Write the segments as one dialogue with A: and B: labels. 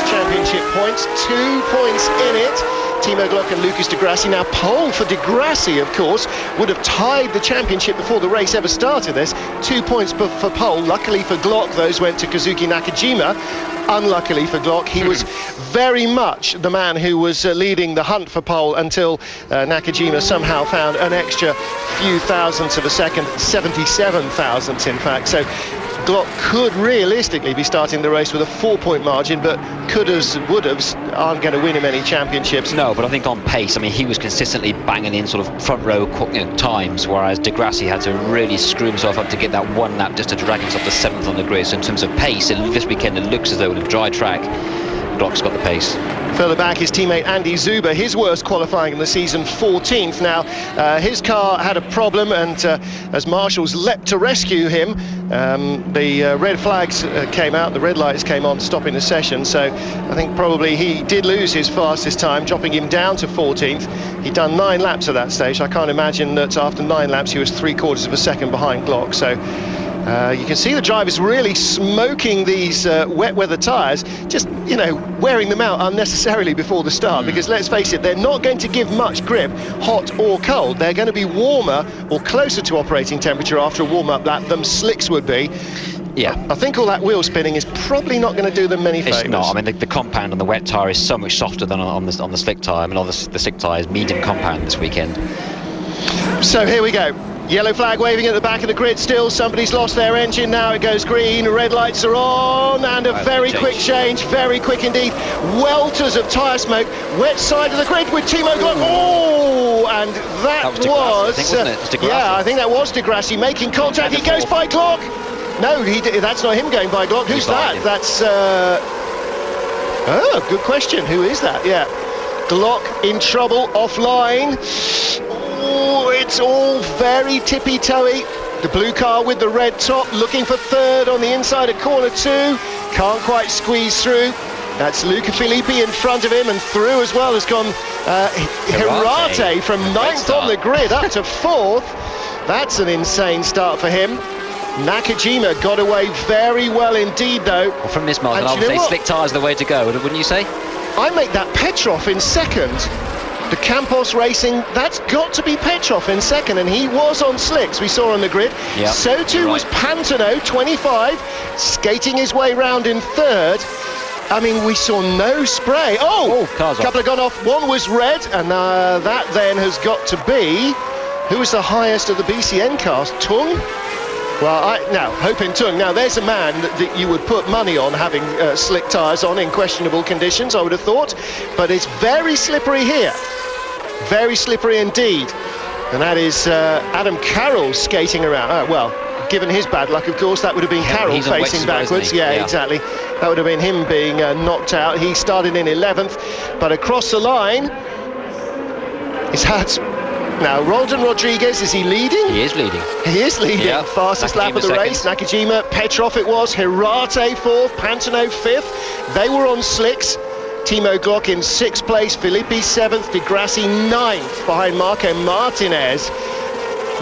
A: championship points, 2 points in it. Timo Glock and Lucas Di Grassi. Now, pole for Di Grassi, of course, would have tied the championship before the race ever started. There's 2 points for pole. Luckily for Glock, those went to Kazuki Nakajima. Unluckily for Glock, he was very much the man who was leading the hunt for pole until Nakajima somehow found an extra few thousandths of a second, 77 thousandths in fact. So Glock could realistically be starting the race with a 4-point margin, but could-haves, would-haves aren't going to win him any championships.
B: No, but I think on pace, I mean, he was consistently banging in sort of front row times, whereas Di Grassi had to really screw himself up to get that one lap just to drag himself to 7th on the grid. So in terms of pace, this weekend it looks as though with a dry track, Glock's got the pace.
A: Further back, his teammate Andy Zuber, his worst qualifying in the season, 14th. Now, his car had a problem, and as marshals leapt to rescue him, the red flags came out, the red lights came on, stopping the session. So I think probably he did lose his fastest time, dropping him down to 14th. He'd done 9 laps at that stage. I can't imagine that after 9 laps he was 3/4 of a second behind Glock. So you can see the drivers really smoking these wet weather tyres, just, you know, wearing them out unnecessarily before the start, because let's face it, they're not going to give much grip, hot or cold. They're going to be warmer or closer to operating temperature after a warm-up lap than slicks would be.
B: Yeah,
A: I think all that wheel spinning is probably not going to do them many favours.
B: It's not. I mean, the compound on the wet tyre is so much softer than on the slick tyre. I mean, on the slick tyre is medium compound this weekend.
A: So here we go. Yellow flag waving at the back of the grid still. Somebody's lost their engine. Now it goes green. Red lights are on. And a very quick change. Very quick indeed. Welters of tyre smoke. Wet side of the grid with Timo Glock. Oh! And that was...
B: Di Grassi, I think, wasn't it? It was Di Grassi.
A: Yeah, I think that was Di Grassi making contact. He goes by Glock. No, that's not him going by Glock. Who's that? That's... Oh, good question. Who is that? Yeah. Glock in trouble, offline. Oh, it's all very tippy-toey. The blue car with the red top, looking for 3rd on the inside of corner 2. Can't quite squeeze through. That's Luca Filippi in front of him, and through as well has gone Hirate from 9th on the grid up to 4th. That's an insane start for him. Nakajima got away very well indeed, though.
B: Well, from this margin, I would say slick tyres are the way to go, wouldn't you say?
A: I make that Petrov in 2nd. The Campos Racing, that's got to be Petrov in 2nd, and he was on slicks, we saw on the grid. Yep, so too was Pantano, 25, skating his way round in 3rd. I mean, we saw no spray. Oh,
B: cars
A: a couple have gone off. One was red, and that then has got to be... Who was the highest of the BCN cars? Tung? Well, now, Hopin Tung. Now, there's a man that you would put money on having slick tyres on in questionable conditions, I would have thought. But it's very slippery here. Very slippery indeed. And that is Adam Carroll skating around. Well, given his bad luck, of course, that would have been Carroll facing backwards. Yeah, exactly. That would have been him being knocked out. He started in 11th, but across the line, he's had... Now, Roldan Rodriguez, is he leading?
B: He is leading.
A: He is leading. Yeah. Fastest lap of the race. Nakajima, Petrov it was. Hirate 4th, Pantano 5th. They were on slicks. Timo Glock in 6th place. Filippi 7th. Di Grassi 9th behind Marco Martinez.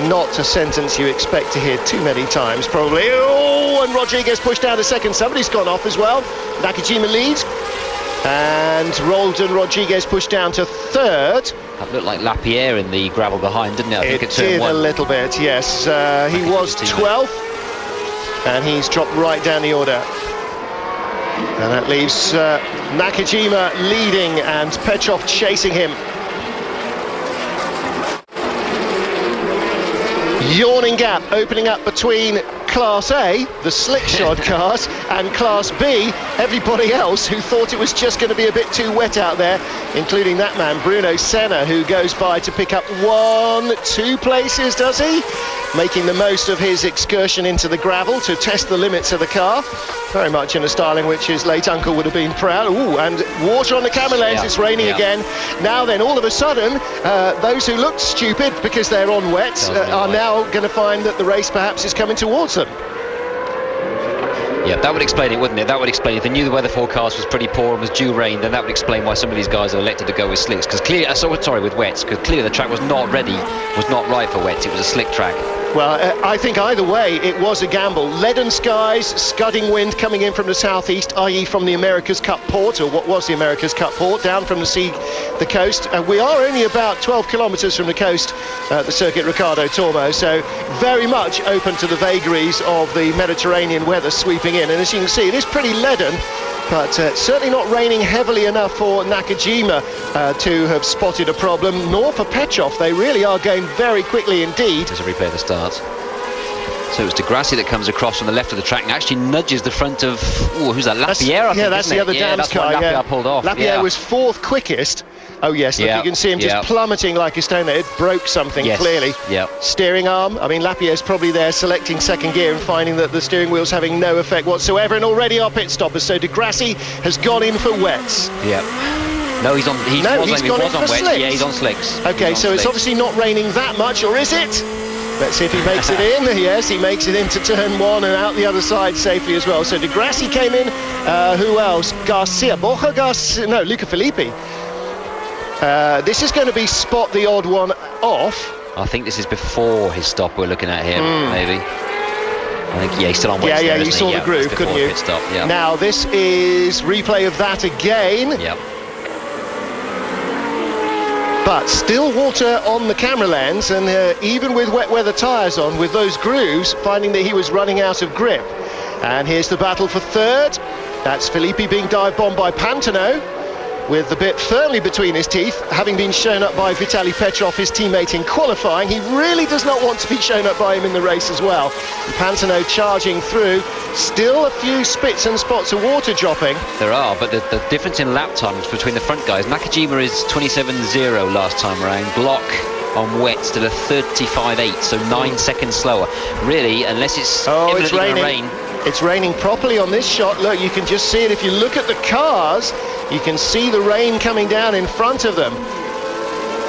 A: Not a sentence you expect to hear too many times, probably. Oh, and Rodriguez pushed down to 2nd. Somebody's gone off as well. Nakajima leads. And Roldan Rodriguez pushed down to 3rd.
B: That looked like Lapierre in the gravel behind, didn't it? I think
A: it did a little bit, yes. He was 12th, and he's dropped right down the order. And that leaves Nakajima leading and Petrov chasing him. Yawning gap opening up between Class A, the slickshod cars, and Class B, everybody else who thought it was just going to be a bit too wet out there, including that man, Bruno Senna, who goes by to pick up 2 places, does he? Making the most of his excursion into the gravel to test the limits of the car. Very much in a style in which his late uncle would have been proud. Ooh, and water on the camera lens, it's raining again. Now then, all of a sudden, those who looked stupid because they're on wet are now going to find that the race perhaps is coming towards them.
C: Yeah, that would explain it, wouldn't it? That would explain it. If they knew the weather forecast was pretty poor and was due rain, then that would explain why some of these guys have elected to go with slicks. Because clearly, with wets, because clearly the track was not ready, was not right for wets. It was a slick track.
A: Well, I think either way it was a gamble. Leaden skies, scudding wind coming in from the southeast, i.e. from the America's Cup port, or what was the America's Cup port, down from the coast. We are only about 12 kilometres from the coast, the Circuit Ricardo Tormo, so very much open to the vagaries of the Mediterranean weather sweeping in. And as you can see, it is pretty leaden, but certainly not raining heavily enough for Nakajima to have spotted a problem, nor for Petrov. They really are going very quickly indeed.
B: There's a replay of the start. So it's Degrassi that comes across from the left of the track and actually nudges the front of, who's that, Lapierre, I think,
A: that's the other Dams car.
B: Lapierre pulled off.
A: Lapierre was fourth quickest. Oh yes, look, you can see him just plummeting like a stone there. It broke something, clearly. Steering arm, I mean, Lapierre's probably there selecting second gear and finding that the steering wheel's having no effect whatsoever, and already our pit stoppers. So Degrassi has gone in for wets.
B: No, he's on wets.
A: Slicks.
B: Yeah, he's on slicks.
A: Okay, so it's obviously not raining that much, or is it? Let's see if he makes it in. Yes, he makes it into turn one and out the other side safely as well. So Degrassi came in. Who else? Borja Garcia. No, Luca Filippi. This is going to be spot the odd one off.
B: I think this is before his stop we're looking at here, maybe. I think, he's still on wets.
A: You saw the groove, couldn't you?
B: Stop,
A: Now, this is replay of that again. But still water on the camera lens, and even with wet weather tyres on, with those grooves, finding that he was running out of grip. And here's the battle for third. That's Filippi being dive-bombed by Pantano, with the bit firmly between his teeth, having been shown up by Vitaly Petrov, his teammate in qualifying. He really does not want to be shown up by him in the race as well. And Pantano charging through. Still a few spits and spots of water dropping.
B: There are, but the difference in lap times between the front guys, Nakajima is 27.0 last time around. Block on wet still a 35.8, so 9 seconds slower. Really, unless it's
A: it's raining. It's raining properly on this shot. Look, you can just see it. If you look at the cars, you can see the rain coming down in front of them.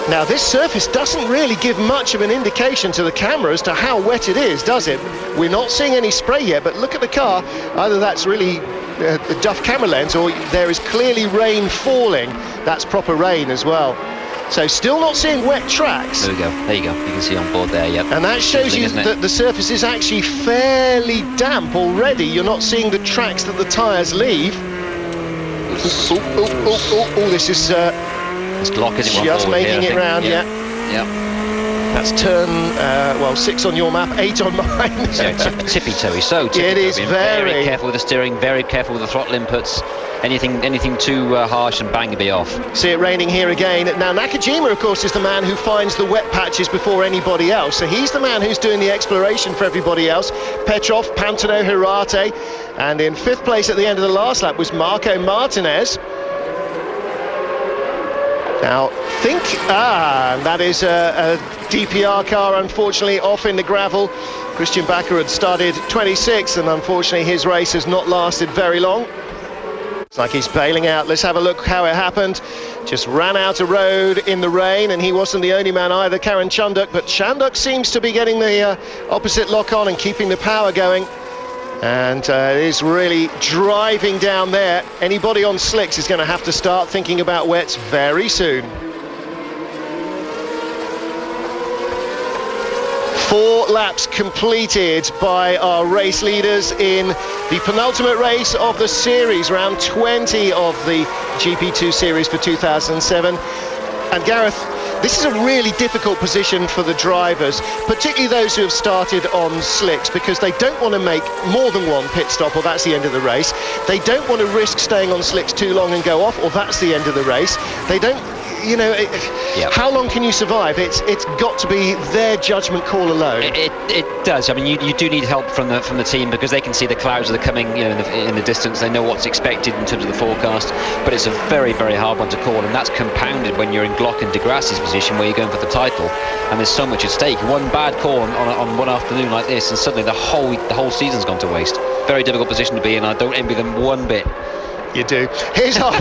A: Now, this surface doesn't really give much of an indication to the camera as to how wet it is, does it? We're not seeing any spray yet, but look at the car. Either that's really the Duff camera lens, or there is clearly rain falling. That's proper rain as well. So still not seeing wet tracks.
B: There we go. There you go. You can see on board there,
A: And that shows you that the surface is actually fairly damp already. You're not seeing the tracks that the tyres leave. This is...
B: This Glock isn't
A: just making it round, That's turn 6 on your map, 8 on mine.
B: Tippy-toey, so tippy-toey.
A: It is
B: very careful with the steering, very careful with the throttle inputs. Anything too harsh and bang to be off.
A: See it raining here again. Now Nakajima, of course, is the man who finds the wet patches before anybody else. So he's the man who's doing the exploration for everybody else. Petrov, Pantano, Hirate, and in 5th place at the end of the last lap was Marco Martinez. Now, that is a DPR car, unfortunately, off in the gravel. Christian Bakker had started 26th, and unfortunately his race has not lasted very long. It's like he's bailing out. Let's have a look how it happened. Just ran out of road in the rain, and he wasn't the only man either, Karan Chanduk, but Chanduk seems to be getting the opposite lock on and keeping the power going. And it is really driving down there. Anybody on slicks is going to have to start thinking about wets very soon. 4 laps completed by our race leaders in the penultimate race of the series, round 20 of the GP2 series for 2007. And Gareth, this is a really difficult position for the drivers, particularly those who have started on slicks, because they don't want to make more than one pit stop, or that's the end of the race. They don't want to risk staying on slicks too long and go off, or that's the end of the race. They don't, how long can you survive? It's got to be their judgment call alone.
B: It does. I mean, you do need help from the team, because they can see the clouds that are coming, in the distance. They know what's expected in terms of the forecast, but it's a very, very hard one to call, and that's compounded when you're in Glock and Degrassi's position, where you're going for the title, and there's so much at stake. One bad call on one afternoon like this, and suddenly the whole season's gone to waste. Very difficult position to be in. I don't envy them one bit.
A: You do. Here's our...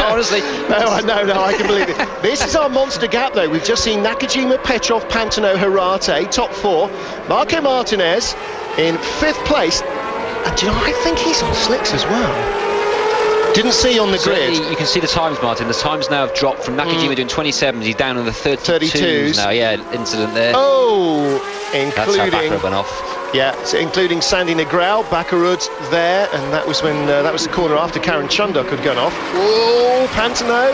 B: Honestly.
A: No, I can believe it. This is our monster gap, though. We've just seen Nakajima, Petrov, Pantano, Hirate, top 4. Marco Martinez in 5th place. And I think he's on slicks as well. Didn't see on the grid.
B: You can see the times, Martin. The times now have dropped from Nakajima doing 27s. He's down in the 32s now. Yeah, incident there.
A: Oh,
B: That's how Baccarud went off.
A: Yeah, so including Sandy Negrão, Baccarud there, and that was when that was the corner after Karen Chunduk had gone off. Oh, Pantano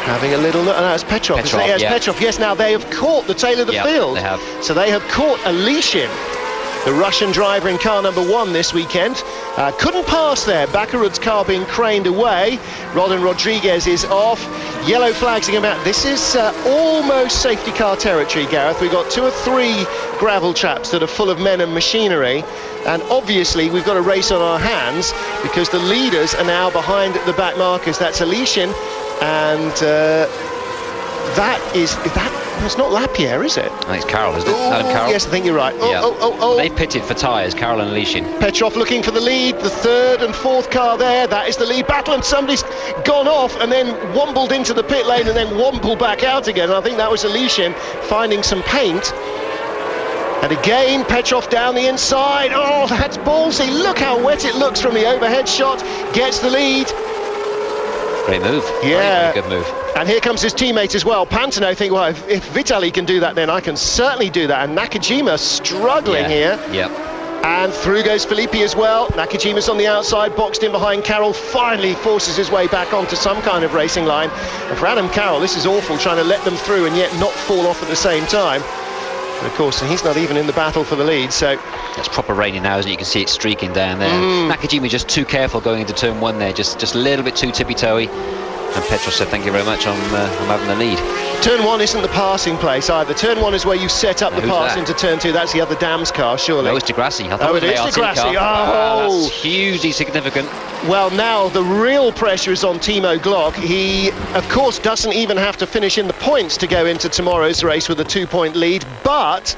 A: having a little look. No, it's Petrov.
B: Petrov,
A: Yes,
B: yeah.
A: Petrov. Yes, now they have caught the tail of the field.
B: They have.
A: So they have caught Alishin, the Russian driver in car number 1 this weekend. Couldn't pass there. Baccarud's car being craned away. Rodin Rodriguez is off. Yellow flags again out. This is almost safety car territory, Gareth. We've got 2 or 3 gravel traps that are full of men and machinery. And obviously we've got a race on our hands because the leaders are now behind the back markers. That's Alishin. And it's not Lapierre, is it?
B: I think it's Carroll, isn't it? Adam Carroll?
A: Yes, I think you're right.
B: Yeah.
A: Oh.
B: They pitted for tyres, Carroll and Alishin.
A: Petrov looking for the lead, the 3rd and 4th car there. That is the lead battle, and somebody's gone off and then wombled into the pit lane and then wombled back out again. And I think that was Alishin finding some paint. And again, Petrov down the inside. Oh, that's ballsy. Look how wet it looks from the overhead shot. Gets the lead.
B: Great move.
A: Yeah.
B: Very good move.
A: And here comes his teammate as well. Pantano think, well, if Vitaly can do that, then I can certainly do that. And Nakajima struggling here.
B: Yep.
A: And through goes Filippi as well. Nakajima's on the outside, boxed in behind Carroll, finally forces his way back onto some kind of racing line. And for Adam Carroll, this is awful, trying to let them through and yet not fall off at the same time. And of course, he's not even in the battle for the lead, so...
B: It's proper raining now, isn't it? You can see it streaking down there. Nakajima just too careful going into turn 1 there, just a little bit too tippy-toey. And Petrov said, thank you very much, I'm having the lead.
A: Turn 1 isn't the passing place either. Turn 1 is where you set up the pass into turn 2. That's the other Dams car, surely.
B: No, it's Degrassi. I thought
A: it is Degrassi. Oh,
B: that's hugely significant.
A: Well, now the real pressure is on Timo Glock. He, of course, doesn't even have to finish in the points to go into tomorrow's race with a 2-point lead, but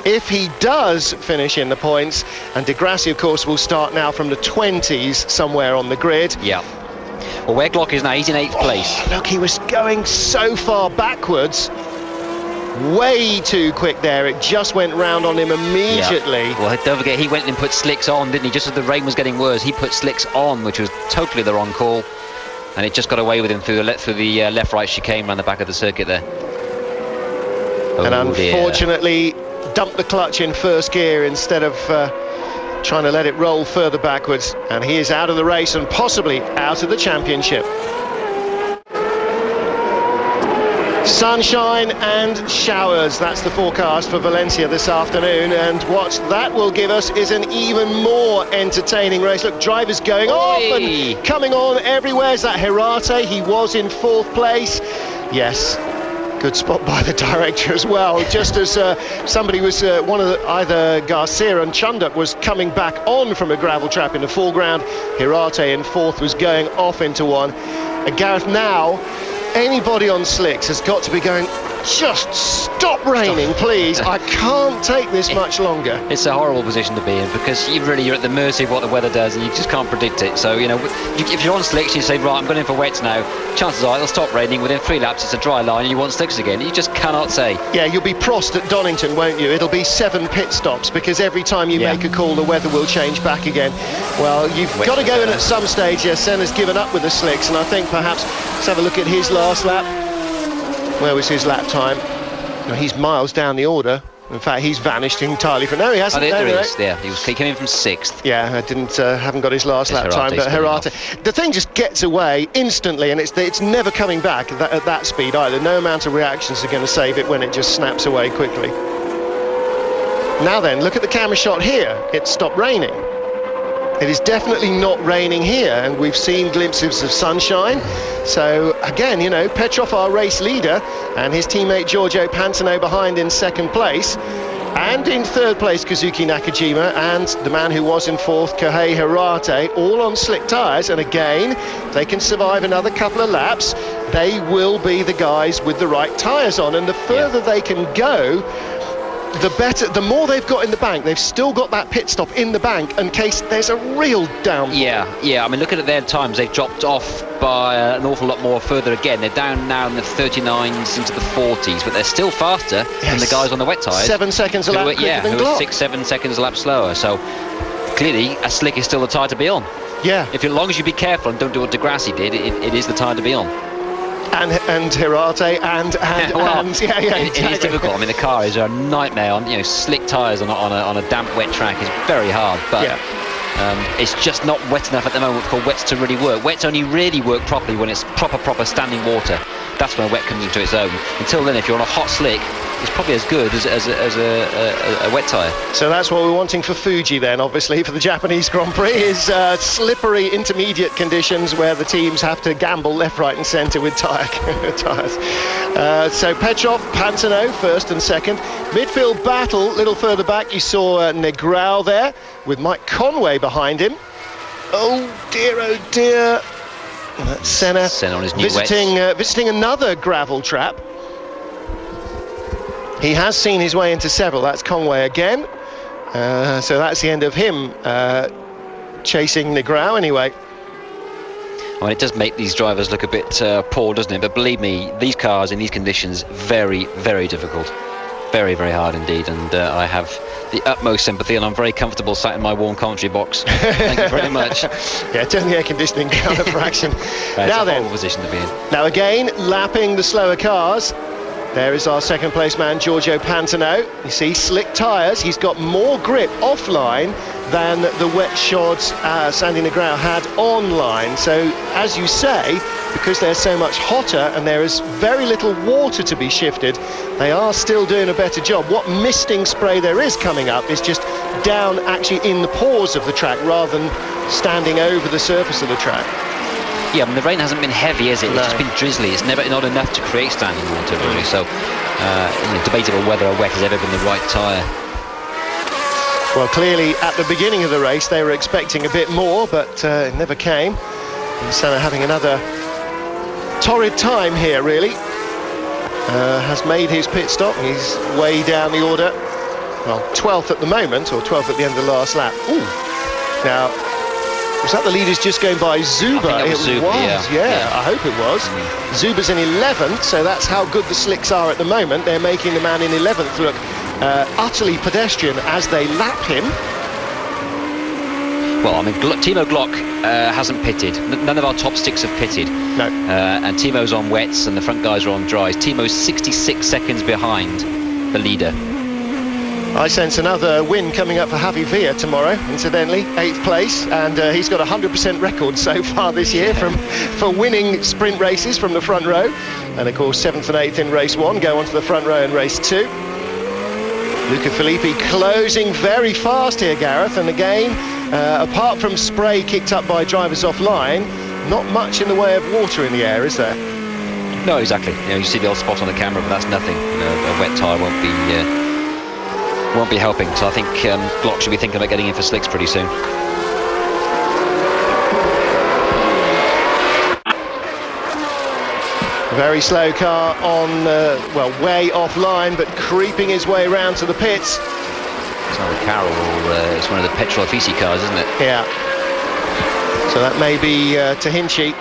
A: if he does finish in the points, and Degrassi, of course, will start now from the 20s somewhere on the grid.
B: Yeah. Well, where Glock is now, he's in 8th place.
A: Look, he was going so far backwards. Way too quick there. It just went round on him immediately.
B: Yeah. Well, don't forget, he went and put slicks on, didn't he? Just as the rain was getting worse, he put slicks on, which was totally the wrong call. And it just got away with him through the left-right chicane around the back of the circuit there.
A: And unfortunately, dumped the clutch in first gear instead of trying to let it roll further backwards, and he is out of the race and possibly out of the championship. Sunshine and showers, that's the forecast for Valencia this afternoon, and what that will give us is an even more entertaining race. Look, drivers going off and coming on everywhere. Is that Hirate? He was in 4th place. Yes. Good spot by the director as well. Just as somebody was, either Garcia and Chunduk was coming back on from a gravel trap in the foreground. Hirate in 4th was going off into one. And Gareth, now anybody on slicks has got to be going, just stop raining, please. I can't take this much longer.
B: It's a horrible position to be in because you're at the mercy of what the weather does and you just can't predict it. So, you know, if you're on slicks, you say, right, I'm going in for wets now. Chances are it'll stop raining. Within 3 laps, it's a dry line and you want slicks again. You just cannot say.
A: Yeah, you'll be Prost at Donington, won't you? It'll be 7 pit stops because every time you make a call, the weather will change back again. Well, you've got to go in at some stage. Yeah, Senna's given up with the slicks, and I think perhaps let's have a look at his last lap. Where was his lap time? No, he's miles down the order. In fact, he's vanished entirely from... No, he hasn't.
B: He came in from 6th.
A: Yeah, I haven't got his last lap time, but Hirate... The thing just gets away instantly, and it's never coming back at that speed either. No amount of reactions are going to save it when it just snaps away quickly. Now then, look at the camera shot here. It stopped raining. It is definitely not raining here, and we've seen glimpses of sunshine. So again, you know, Petrov, our race leader, and his teammate Giorgio Pantano behind in 2nd place, and in 3rd place Kazuki Nakajima, and the man who was in 4th, Kohei Hirate, all on slick tyres. And again, if they can survive another couple of laps, they will be the guys with the right tyres on, and the further they can go, the better, the more they've got in the bank. They've still got that pit stop in the bank in case there's a real downfall. Yeah, I mean, looking at their times, they've dropped off by an awful lot more further again. They're down now in the 39s into the 40s, but they're still faster than the guys on the wet tyres. 7 seconds a lap quicker than Glock. 6-7 seconds a lap slower, so clearly a slick is still the tyre to be on. Yeah.
B: If as long as you be careful and don't do what Degrassi did, it is the tyre to be on.
A: and Hirate and
B: It is difficult. I mean, the car is a nightmare on slick tyres on a damp, wet track is very hard, but it's just not wet enough at the moment for wets to really work. Wets only really work properly when it's proper standing water. That's when wet comes into its own. Until then, if you're on a hot slick, it's probably as good as a wet tyre.
A: So that's what we're wanting for Fuji then, obviously, for the Japanese Grand Prix, is slippery intermediate conditions where the teams have to gamble left, right and centre with tyres. So Petrov, Pantano, first and second. Midfield battle, a little further back, you saw Negrão there, with Mike Conway behind him. Oh dear. Senna
B: on his new
A: visiting another gravel trap. He has seen his way into several. That's Conway again. So that's the end of him chasing Negrão anyway.
B: I mean, it does make these drivers look a bit poor, doesn't it? But believe me, these cars in these conditions, very, very difficult. Very, very hard indeed. And I have the utmost sympathy, and I'm very comfortable sat in my warm commentary box. Thank you very much.
A: Yeah, turn the air conditioning down a fraction. Now then,
B: position to be in.
A: Now again, lapping the slower cars. There is our second place man, Giorgio Pantano. You see, slick tyres. He's got more grip offline than the wet shods Sandy Negrão had online. So, as you say, because they're so much hotter and there is very little water to be shifted, they are still doing a better job. What misting spray there is coming up is just down actually in the pores of the track rather than standing over the surface of the track.
B: Yeah, I mean, the rain hasn't been heavy, is it? It's just been drizzly. It's never not enough to create standing water, really. So, debatable whether a wet has ever been the right tyre.
A: Well, clearly at the beginning of the race they were expecting a bit more, but it never came. And Senna having another torrid time here, really. Has made his pit stop. He's way down the order. Well, 12th at the moment, or 12th at the end of the last lap. Ooh. Now, was that the leaders just going by Zuber?
B: I think it was Zuber, yeah.
A: I hope it was. Zuber's in 11th, so that's how good the slicks are at the moment. They're making the man in 11th look utterly pedestrian as they lap him.
B: Well, I mean, Timo Glock hasn't pitted. None of our top sticks have pitted.
A: No.
B: And Timo's on wets and the front guys are on dries. Timo's 66 seconds behind the leader.
A: I sense another win coming up for Javi Villa tomorrow, incidentally, 8th place, and he's got a 100% record so far this year for winning sprint races from the front row. And of course 7th and 8th in race 1 go onto the front row in race 2. Luca Filippi closing very fast here, Gareth, and again, apart from spray kicked up by drivers offline, not much in the way of water in the air, is there?
B: No, exactly. You see the old spot on the camera, but that's nothing. A wet tyre won't be helping, so I think Glock should be thinking about getting in for slicks pretty soon.
A: Very slow car on, way offline, but creeping his way around to the pits.
B: It's not a Carroll, it's one of the Petrol Offici cars, isn't it?
A: Yeah. So that may be Tahinchi.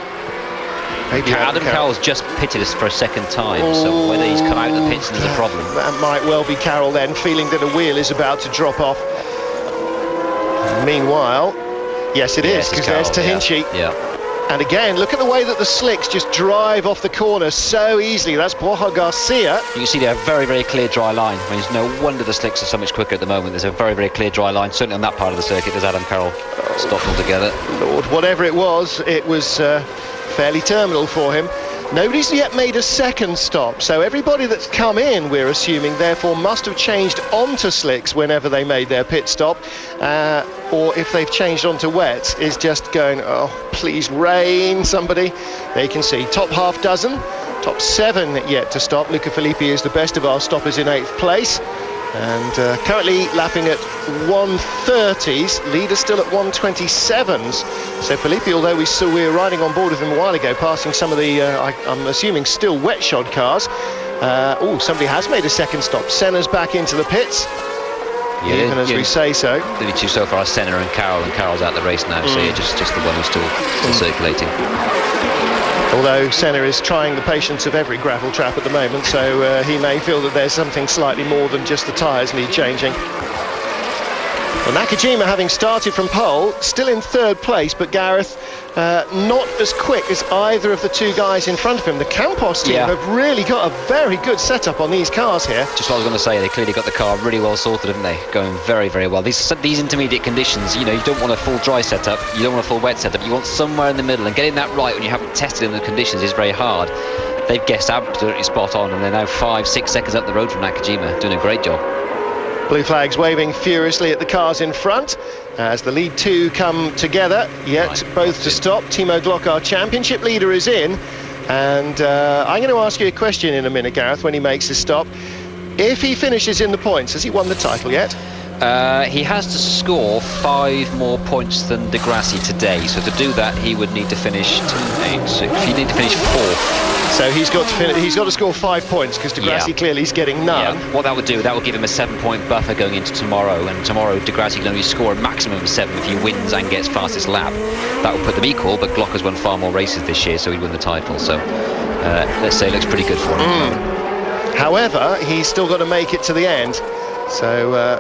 A: Maybe
B: Adam Carroll's just pitted us for a second time, so whether he's come out of the pits is a problem.
A: That might well be Carroll then, feeling that a wheel is about to drop off. Meanwhile, yes it is, because there's Tahinchi.
B: Yeah.
A: And again, look at the way that the slicks just drive off the corner so easily. That's Borja Garcia.
B: You can see there a very, very clear dry line. I mean, it's no wonder the slicks are so much quicker at the moment. There's a very, very clear dry line, certainly on that part of the circuit. There's Adam Carroll stopped altogether.
A: Lord, whatever it was fairly terminal for him. Nobody's yet made a second stop, so everybody that's come in, we're assuming, therefore must have changed onto slicks whenever they made their pit stop, or if they've changed onto wets, is just going, oh, please rain, somebody. There you can see, top half dozen, top 7 yet to stop. Luca Filippi is the best of our stoppers in 8th place, and currently lapping at 130s, leader still at 127s. So Filippi, although we were riding on board with him a while ago, passing some of the, I'm assuming still wet shod cars. Somebody has made a second stop. Senna's back into the pits, even as we say so.
B: The two so far are Senna and Carroll's out the race now, so you're just the one who's still circulating.
A: Although Senna is trying the patience of every gravel trap at the moment, so he may feel that there's something slightly more than just the tyres need changing. Well, Nakajima, having started from pole, still in 3rd place, but Gareth, not as quick as either of the two guys in front of him. The Campos team have really got a very good setup on these cars here.
B: Just what I was going to say, they clearly got the car really well sorted, haven't they? Going very, very well. These intermediate conditions, you know, you don't want a full dry setup, you don't want a full wet setup, you want somewhere in the middle, and getting that right when you haven't tested in the conditions is very hard. They've guessed absolutely spot on, and they're now 5-6 seconds up the road from Nakajima, doing a great job.
A: Blue flags waving furiously at the cars in front as the lead two come together, yet both to stop. Timo Glock, our championship leader, is in, and I'm going to ask you a question in a minute, Gareth, when he makes his stop. If he finishes in the points, has he won the title yet?
B: He has to score 5 more points than De Grassi today, so to do that he would need to finish he'd need to finish 4th.
A: So he's got to score 5 points, because De Grassi clearly is getting none.
B: Yeah. What that would do, that would give him a 7-point buffer going into tomorrow, and tomorrow De Grassi can only score a maximum of 7 if he wins and gets fastest lap. That would put them equal, but Glock has won far more races this year, so he'd win the title. So let's say it looks pretty good for him.
A: However, he's still got to make it to the end, so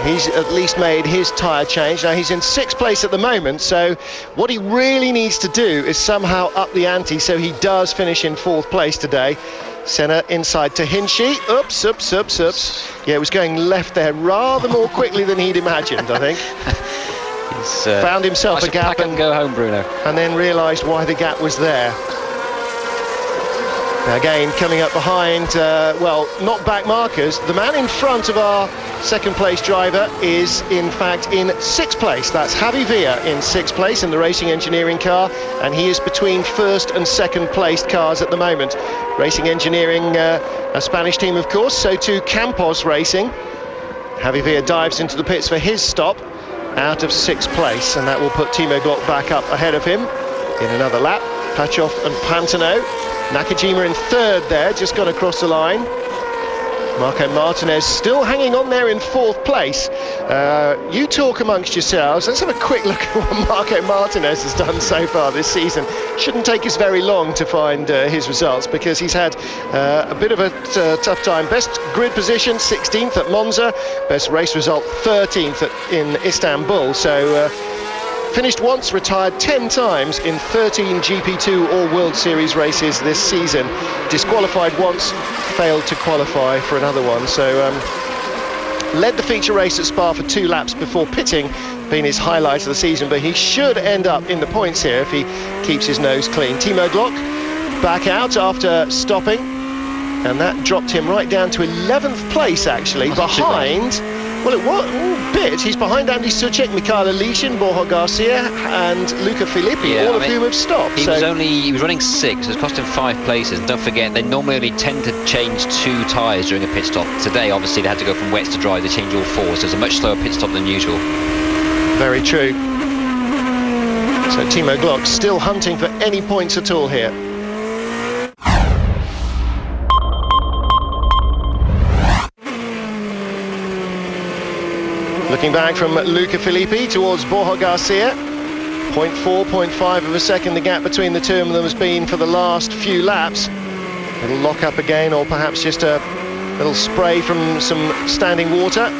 A: he's at least made his tyre change. Now he's in 6th place at the moment, so what he really needs to do is somehow up the ante so he does finish in 4th place today. Senna inside to Hinchey. Oops. Yeah, it was going left there rather more quickly than he'd imagined, I think.
B: He's
A: found himself a gap
B: and go home, Bruno.
A: And then realised why the gap was there. Now again, coming up behind, well, not back markers. The man in front of our 2nd place driver is in fact in 6th place. That's Javi Villa in 6th place in the Racing Engineering car, and he is between 1st and 2nd placed cars at the moment. Racing Engineering, a Spanish team of course, so too Campos Racing. Javi Villa dives into the pits for his stop out of 6th place, and that will put Timo Glock back up ahead of him in another lap. Pachov and Pantano. Nakajima in 3rd there, just got across the line. Marco Martinez still hanging on there in 4th place. You talk amongst yourselves. Let's have a quick look at what Marco Martinez has done so far this season. Shouldn't take us very long to find his results, because he's had a bit of a tough time. Best grid position, 16th at Monza. Best race result, 13th in Istanbul. So finished once, retired 10 times in 13 GP2 or World Series races this season. Disqualified once, failed to qualify for another one. So led the feature race at Spa for 2 laps before pitting, being his highlight of the season, but he should end up in the points here if he keeps his nose clean. Timo Glock back out after stopping, and that dropped him right down to 11th place actually, behind... Well, it was a bit. He's behind Andy Suchek, Michaela Leishin, Borja Garcia and Luca Filippi, all of whom have stopped.
B: He was running 6, so it's cost him 5 places. And don't forget, they normally only tend to change 2 tyres during a pit stop. Today, obviously, they had to go from wets to dry. They changed all 4, so it's a much slower pit stop than usual.
A: Very true. So Timo Glock still hunting for any points at all here. Looking back from Luca Filippi towards Borja Garcia, 0.4, 0.5 of a second the gap between the two of them has been for the last few laps. It'll lock up again, or perhaps just a little spray from some standing water.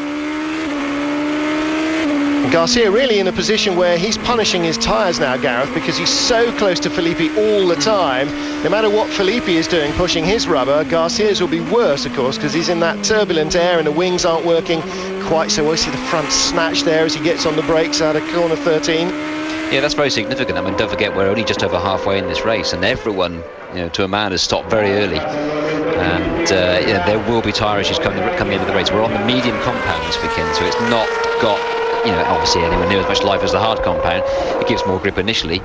A: Garcia really in a position where he's punishing his tyres now, Gareth, because he's so close to Filippi all the time. No matter what Filippi is doing, pushing his rubber, Garcia's will be worse, of course, because he's in that turbulent air and the wings aren't working quite so well. See the front snatch there as he gets on the brakes out of corner 13.
B: Yeah, that's very significant. I mean, don't forget, we're only just over halfway in this race, and everyone, you know, to a man, has stopped very early. And yeah, there will be tyre issues coming the end of the race. We're on the medium compound this weekend, so it's not got, you know, obviously anywhere near as much life as the hard compound. It gives more grip initially,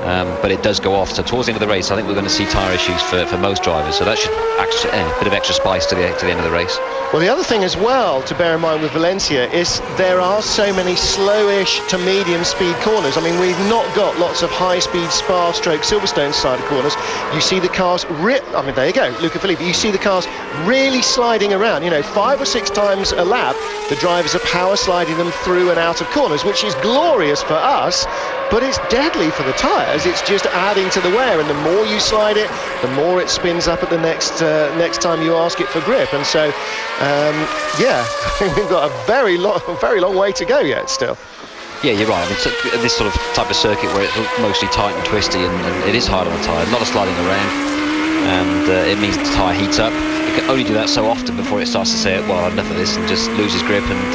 B: but it does go off. So towards the end of the race, I think we're going to see tyre issues for most drivers. So that should a bit of extra spice to the end of the race.
A: Well, the other thing as well to bear in mind with Valencia is there are so many slowish to medium speed corners. I mean, we've not got lots of high speed Spa stroke Silverstone side of corners. You see the cars, I mean, there you go, Luca Filippi, you see the cars really sliding around, you know, 5 or 6 times a lap. The drivers are power sliding them through and out of corners, which is glorious for us, but it's deadly for the tyres. It's just adding to the wear, and the more you slide it, the more it spins up at the next time you ask it for grip. And so yeah, we've got a very long way to go yet still.
B: Yeah, you're right. I mean, this sort of type of circuit where it's mostly tight and twisty, and it is hard on the tyre. A lot of sliding around, and it means the tyre heats up. It can only do that so often before it starts to say, well, enough of this, and just loses grip, and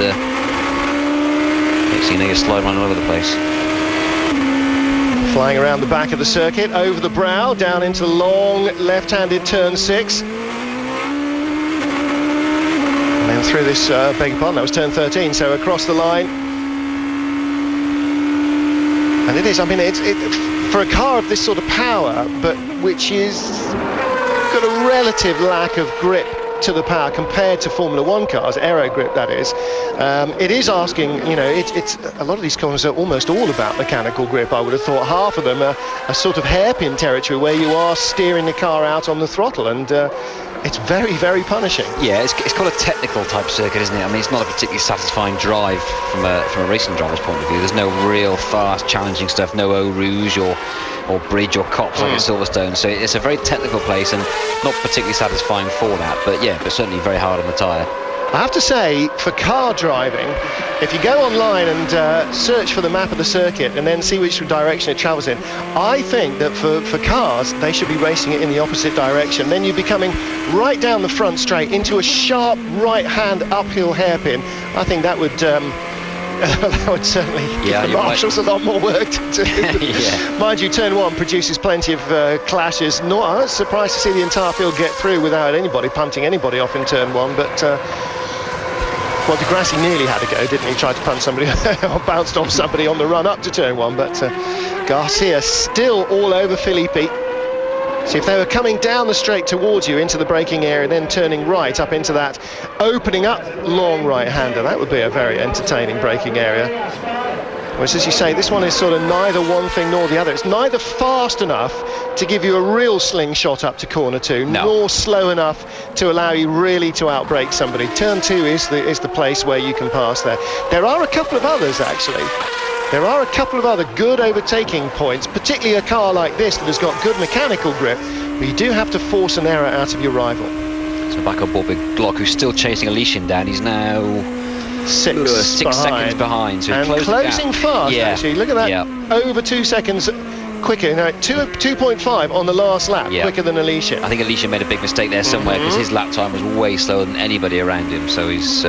B: next thing you know, you're sliding all over the place.
A: Flying around the back of the circuit, over the brow, down into the long left-handed turn 6. And then through this, beg your pardon, that was turn 13, so across the line. And it is, I mean, it's for a car of this sort of power, but which is got a relative lack of grip to the power compared to Formula 1 cars, aero grip that is. It is asking, you know, it's a lot of these corners are almost all about mechanical grip. I would have thought half of them are a sort of hairpin territory where you are steering the car out on the throttle, and it's very, very punishing.
B: Yeah, it's quite a technical type circuit, isn't it? I mean, it's not a particularly satisfying drive from a racing driver's point of view. There's no real fast, challenging stuff, no Eau Rouge or bridge or cops like at Silverstone. So it's a very technical place and not particularly satisfying for that. But yeah, but certainly very hard on the tyre.
A: I have to say, for car driving, if you go online and search for the map of the circuit and then see which direction it travels in, I think that for cars, they should be racing it in the opposite direction. Then you'd be coming right down the front straight into a sharp right-hand uphill hairpin. I think that would that would certainly give the marshals a lot more work to do.
B: Yeah.
A: Mind you, turn 1 produces plenty of clashes. No, I was surprised to see the entire field get through without anybody punting anybody off in turn 1, but well, Degrassi nearly had a go, didn't he? Tried to punt somebody or bounced off somebody on the run up to turn 1, but Garcia still all over Filippi. So if they were coming down the straight towards you into the braking area, then turning right up into that opening up long right-hander, that would be a very entertaining braking area. Whereas, as you say, this one is sort of neither one thing nor the other. It's neither fast enough to give you a real slingshot up to corner 2, nor slow enough to allow you really to outbrake somebody. Turn 2 is the place where you can pass there. There are a couple of others, actually. There are a couple of other good overtaking points, particularly a car like this that has got good mechanical grip, but you do have to force an error out of your rival.
B: So back on board with Glock, who's still chasing Alesian down. He's now 6 seconds behind. So
A: and closing fast,
B: yeah.
A: Actually. Look at that, over 2 seconds quicker. Now, 2.5 on the last lap, quicker than Alesian.
B: I think Alesian made a big mistake there somewhere, because his lap time was way slower than anybody around him. So he's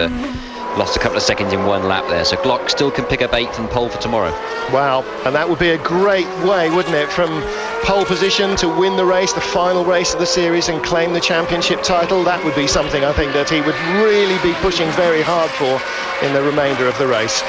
B: lost a couple of seconds in one lap there. So Glock still can pick up 8th and pole for tomorrow.
A: Wow, and that would be a great way, wouldn't it, from pole position to win the race, the final race of the series, and claim the championship title. That would be something I think that he would really be pushing very hard for in the remainder of the race.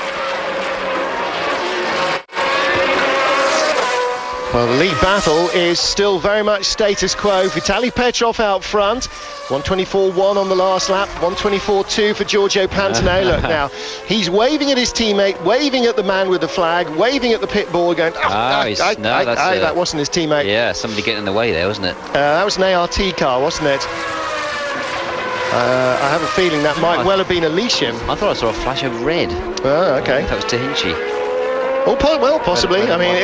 A: Well, the lead battle is still very much status quo. Vitaly Petrov out front, 1:24.1 on the last lap, 1:24.2 for Giorgio Pantaneo. Look now, he's waving at his teammate, waving at the man with the flag, waving at the pit board, going, that wasn't his teammate.
B: Yeah, somebody getting in the way there, wasn't it?
A: That was an ART car, wasn't it? I have a feeling that might well have been Alesian.
B: I thought I saw a flash of red.
A: Oh, okay.
B: That was Tahinchi.
A: Oh, well, possibly. I mean,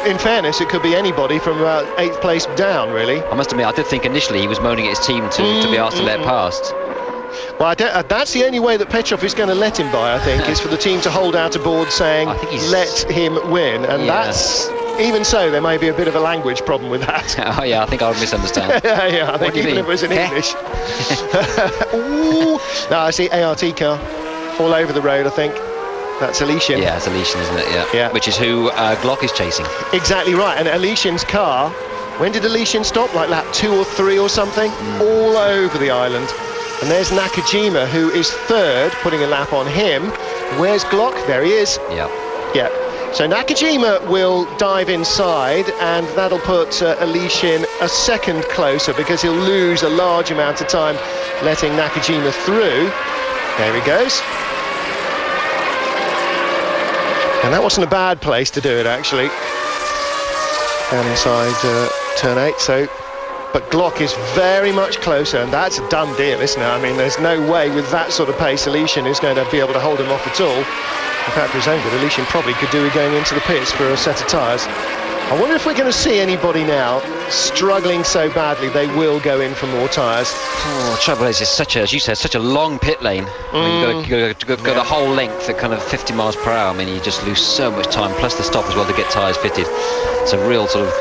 A: in fairness, it could be anybody from about 8th place down, really.
B: I must admit, I did think initially he was moaning at his team to be asked to let past.
A: Well, that's the only way that Petrov is going to let him by, I think, is for the team to hold out a board saying, let him win. And that's, even so, there may be a bit of a language problem with that.
B: Oh, yeah, I think I would misunderstand.
A: Yeah, I think even if it was in English. Ooh. No, I see ART car all over the road, I think. That's Alesian.
B: Yeah, it's Alesian, isn't it? Yeah. Which is who Glock is chasing.
A: Exactly right. And Alesian's car, when did Alesian stop? Like lap 2 or 3 or something? All over the island. And there's Nakajima, who is 3rd, putting a lap on him. Where's Glock? There he is.
B: Yeah.
A: So Nakajima will dive inside, and that'll put Alesian a second closer, because he'll lose a large amount of time letting Nakajima through. There he goes. And that wasn't a bad place to do it, actually. Down inside turn 8, but Glock is very much closer, and that's a done deal, isn't it? I mean, there's no way with that sort of pace Alesian is going to be able to hold him off at all. In fact, for his own good, Alesian probably could do with going into the pits for a set of tyres. I wonder if we're going to see anybody now struggling so badly, they will go in for more tyres.
B: Oh, trouble is, it's such a, as you said, such a long pit lane. I mean, you've got to go the whole length at kind of 50 miles per hour. I mean, you just lose so much time, plus the stop as well to get tyres fitted. It's a real sort of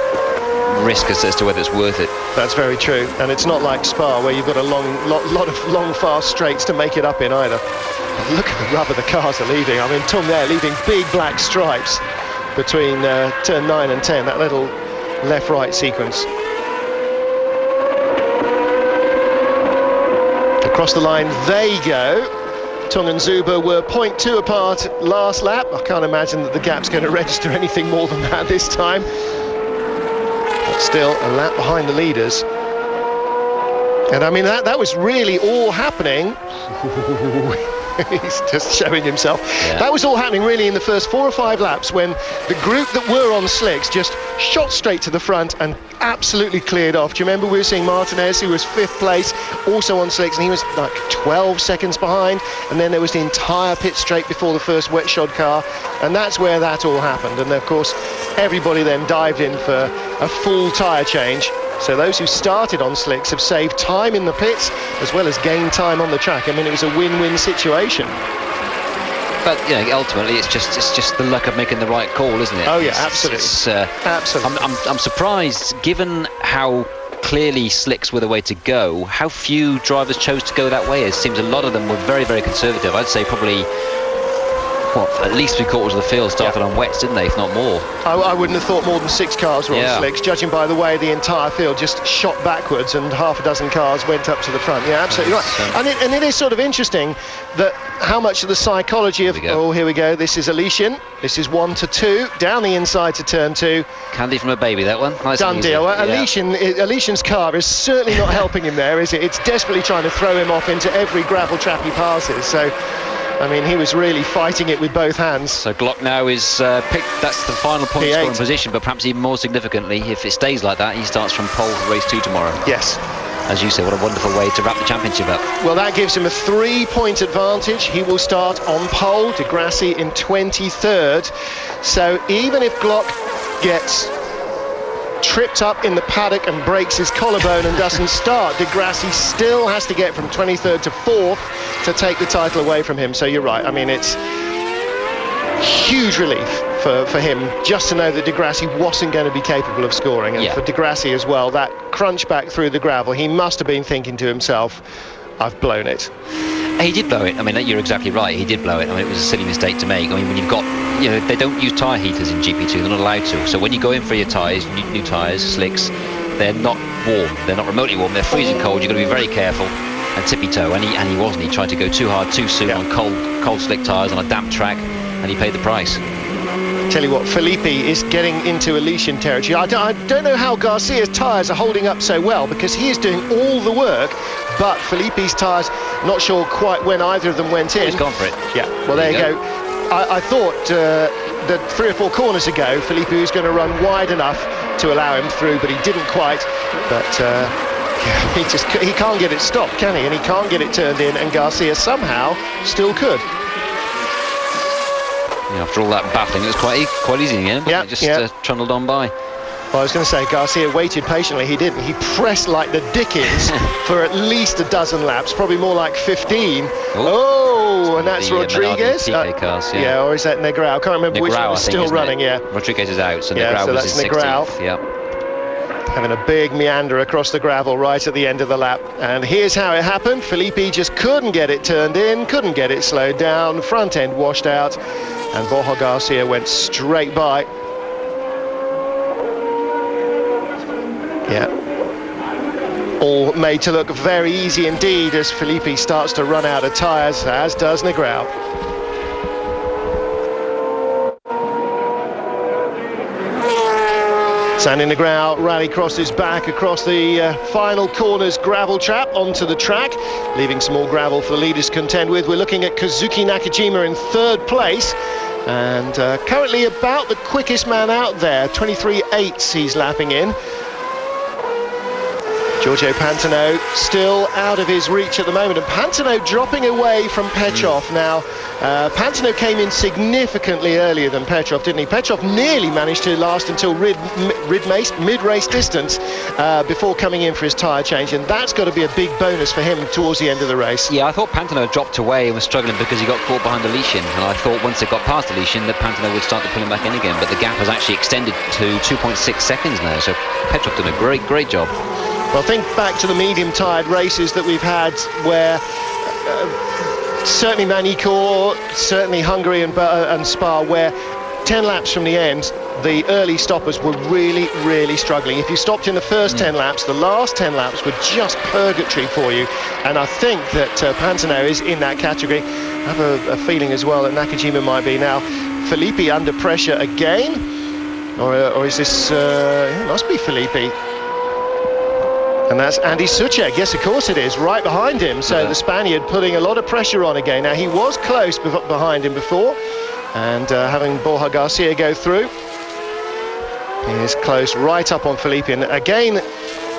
B: risk as to whether it's worth it.
A: That's very true, and it's not like Spa where you've got a lot of long fast straights to make it up in either. But look at the rubber the cars are leaving. I mean, Tung there leaving big black stripes between turn 9 and 10, that little left-right sequence. Across the line they go. Tung and Zuber were 0.2 apart last lap. I can't imagine that the gap's going to register anything more than that this time. But still a lap behind the leaders. And I mean, that was really all happening. He's just showing himself.
B: Yeah.
A: That was all happening really in the first 4 or 5 laps, when the group that were on slicks just shot straight to the front and absolutely cleared off. Do you remember we were seeing Martinez, who was 5th place, also on slicks, and he was like 12 seconds behind, and then there was the entire pit straight before the first wet shod car, and that's where that all happened. And of course everybody then dived in for a full tyre change. So those who started on slicks have saved time in the pits as well as gained time on the track. I mean, it was a win-win situation.
B: But you know, ultimately, it's just the luck of making the right call, isn't it?
A: Oh yeah, absolutely. Absolutely.
B: I'm surprised, given how clearly slicks were the way to go, how few drivers chose to go that way. It seems a lot of them were very, very conservative. I'd say probably, at least 3/4 of the field started on wets, didn't they, if not more?
A: I wouldn't have thought more than 6 cars were on slicks, judging by the way the entire field just shot backwards and half a dozen cars went up to the front. Yeah, absolutely right. And it is sort of interesting that how much of the psychology of, oh, here we go, this is Alician, this is 1 to 2, down the inside to turn 2.
B: Candy from a baby, that one. Nice.
A: Done deal. Well, Alician's car is certainly not helping him there, is it? It's desperately trying to throw him off into every gravel trap he passes. So, I mean, he was really fighting it with both hands.
B: So Glock now is picked. That's the final point scoring position, but perhaps even more significantly, if it stays like that, he starts from pole for race 2 tomorrow.
A: Yes.
B: As you say, what a wonderful way to wrap the championship up.
A: Well, that gives him a 3-point advantage. He will start on pole, De Grassi in 23rd. So even if Glock gets tripped up in the paddock and breaks his collarbone and doesn't start, De Grassi still has to get from 23rd to 4th to take the title away from him. So you're right. I mean, it's huge relief for him just to know that De Grassi wasn't going to be capable of scoring. And for De Grassi as well, that crunch back through the gravel, he must have been thinking to himself, I've blown it.
B: He did blow it. I mean, you're exactly right. He did blow it. I mean, it was a silly mistake to make. I mean, when you've got, you know, they don't use tyre heaters in GP2. They're not allowed to. So when you go in for your tyres, new tyres, slicks, they're not warm. They're not remotely warm. They're freezing cold. You've got to be very careful and tippy toe. And he wasn't. He tried to go too hard, too soon on cold slick tyres on a damp track, and he paid the price.
A: Tell you what, Felipe is getting into Alician territory. I don't know how Garcia's tyres are holding up so well, because he is doing all the work, but Felipe's tyres, not sure quite when either of them went in.
B: He's gone for it.
A: Yeah, well, there you go. I thought that 3 or 4 corners ago, Felipe was going to run wide enough to allow him through, but he didn't quite. But he can't get it stopped, can he? And he can't get it turned in, and Garcia somehow still could.
B: After all that battling, it was quite easy in the end. It just trundled on by.
A: Well, I was going to say, Garcia waited patiently. He didn't. He pressed like the dickens for at least a dozen laps, probably more like 15. And that's Rodriguez.
B: Cars,
A: or is that Negrão? I can't remember which one was still running.
B: Rodriguez is out, so Negrão was
A: that's
B: in 16th.
A: Having a big meander across the gravel right at the end of the lap. And here's how it happened. Felipe just couldn't get it turned in, couldn't get it slowed down, front end washed out, and Borja Garcia went straight by. All made to look very easy indeed as Felipe starts to run out of tyres, as does Negrão. Sandy Negrão rally crosses back across the final corners gravel trap onto the track, leaving some more gravel for the leaders to contend with. We're looking at Kazuki Nakajima in 3rd place, and currently about the quickest man out there, 23.8 he's lapping in. Giorgio Pantano still out of his reach at the moment, and Pantano dropping away from Petrov now. Pantano came in significantly earlier than Petrov, didn't he? Petrov nearly managed to last until mid-race distance before coming in for his tyre change, and that's got to be a big bonus for him towards the end of the race.
B: Yeah, I thought Pantano dropped away and was struggling because he got caught behind Alishin, and I thought once it got past Alishin that Pantano would start to pull him back in again, but the gap has actually extended to 2.6 seconds now, so Petrov done a great job.
A: Well, think back to the medium-tired races that we've had where certainly Manicor, certainly Hungary and Spa, where 10 laps from the end, the early stoppers were really struggling. If you stopped in the first 10 laps, the last 10 laps were just purgatory for you. And I think that Pantano is in that category. I have a feeling as well that Nakajima might be. Now, Filippi under pressure again, or is this? It must be Filippi. And that's Andy Suchek. Yes, of course it is, right behind him. So the Spaniard putting a lot of pressure on again. Now, he was close behind him before, and having Borja Garcia go through, he is close right up on Filippi. And again,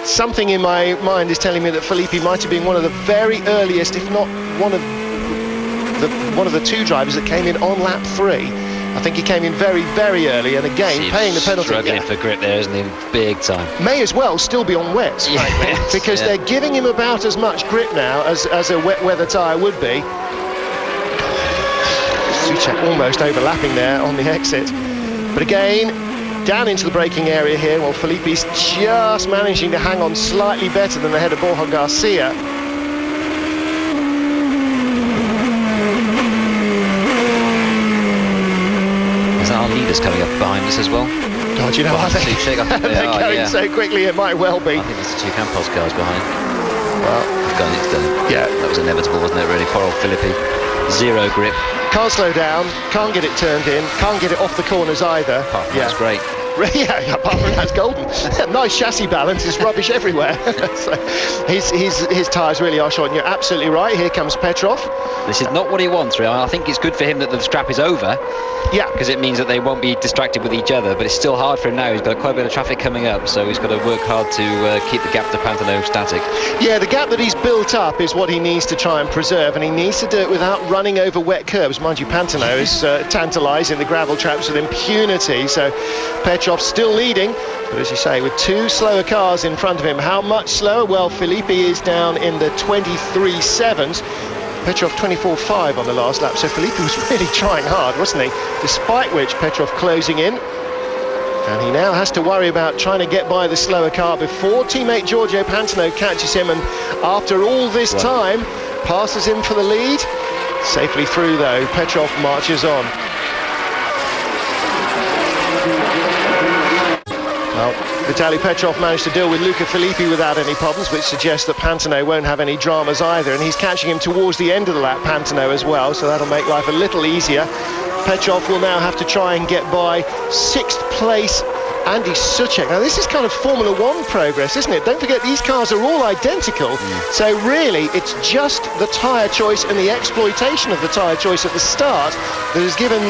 A: something in my mind is telling me that Filippi might have been one of the very earliest, if not one of the two drivers that came in on lap 3. I think he came in very early, and again paying the penalty.
B: Struggling for grip there, isn't he? Big time.
A: May as well still be on wets,
B: yes,
A: because they're giving him about as much grip now as a wet weather tyre would be. Suchek almost overlapping there on the exit, but again down into the braking area here. Well, Filippi's just managing to hang on slightly better than the head of Borja Garcia.
B: Our leaders coming up behind us as well.
A: God, you know, they're going so quickly, it might well be.
B: I think there's the two Campos cars behind.
A: Well,
B: it's done.
A: Yeah,
B: that was inevitable, wasn't it? Really, poor old Filippi. Zero grip.
A: Can't slow down. Can't get it turned in. Can't get it off the corners either.
B: Apart from that's great.
A: Yeah, apart from that's golden. Nice chassis balance, is rubbish everywhere. So his tyres really are short. And you're absolutely right. Here comes Petrov.
B: This is not what he wants, really. I think it's good for him that the scrap is over.
A: Yeah,
B: because it means that they won't be distracted with each other, but it's still hard for him now. He's got quite a bit of traffic coming up, so he's got to work hard to keep the gap to Pantano static.
A: Yeah, the gap that he's built up is what he needs to try and preserve, and he needs to do it without running over wet curbs. Mind you, Pantano is tantalising the gravel traps with impunity, so Petrov still leading, but as you say, with two slower cars in front of him. How much slower? Well, Filippi is down in the 23.7s. Petrov 24.5 on the last lap, so Filippi was really trying hard, wasn't he? Despite which, Petrov closing in, and he now has to worry about trying to get by the slower car before teammate Giorgio Pantano catches him, and after all this time, passes him for the lead. Safely through though, Petrov marches on. Well, Vitaly Petrov managed to deal with Luca Filippi without any problems, which suggests that Pantano won't have any dramas either, and he's catching him towards the end of the lap, Pantano as well, so that'll make life a little easier. Petrov will now have to try and get by 6th place Andy Suchek. Now this is kind of Formula 1 progress, isn't it? Don't forget, these cars are all identical, so really it's just the tyre choice and the exploitation of the tyre choice at the start that has given,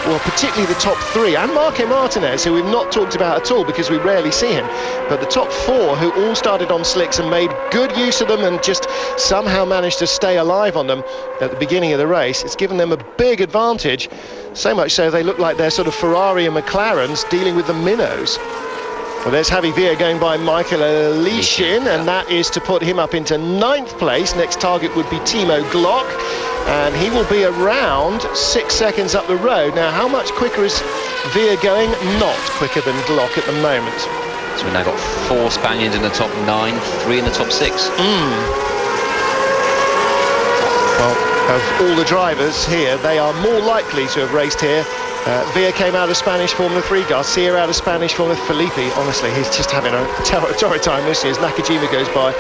A: well, particularly the top 3, and Marco Martinez, who we've not talked about at all because we rarely see him, but the top 4 who all started on slicks and made good use of them and just somehow managed to stay alive on them at the beginning of the race. It's given them a big advantage, so much so they look like they're sort of Ferrari and McLarens dealing with the minnows. Well, there's Javi Villa going by Michael Alishin, and that is to put him up into 9th place. Next target would be Timo Glock, and he will be around 6 seconds up the road. Now, how much quicker is Villa going? Not quicker than Glock at the moment.
B: So we've now got 4 Spaniards in the top 9, 3 in the top 6.
A: Well, of all the drivers here, they are more likely to have raced here. Villa came out of Spanish Formula 3, Garcia out of Spanish Formula. Filippi, honestly, he's just having a torrid time this year as Nakajima goes by.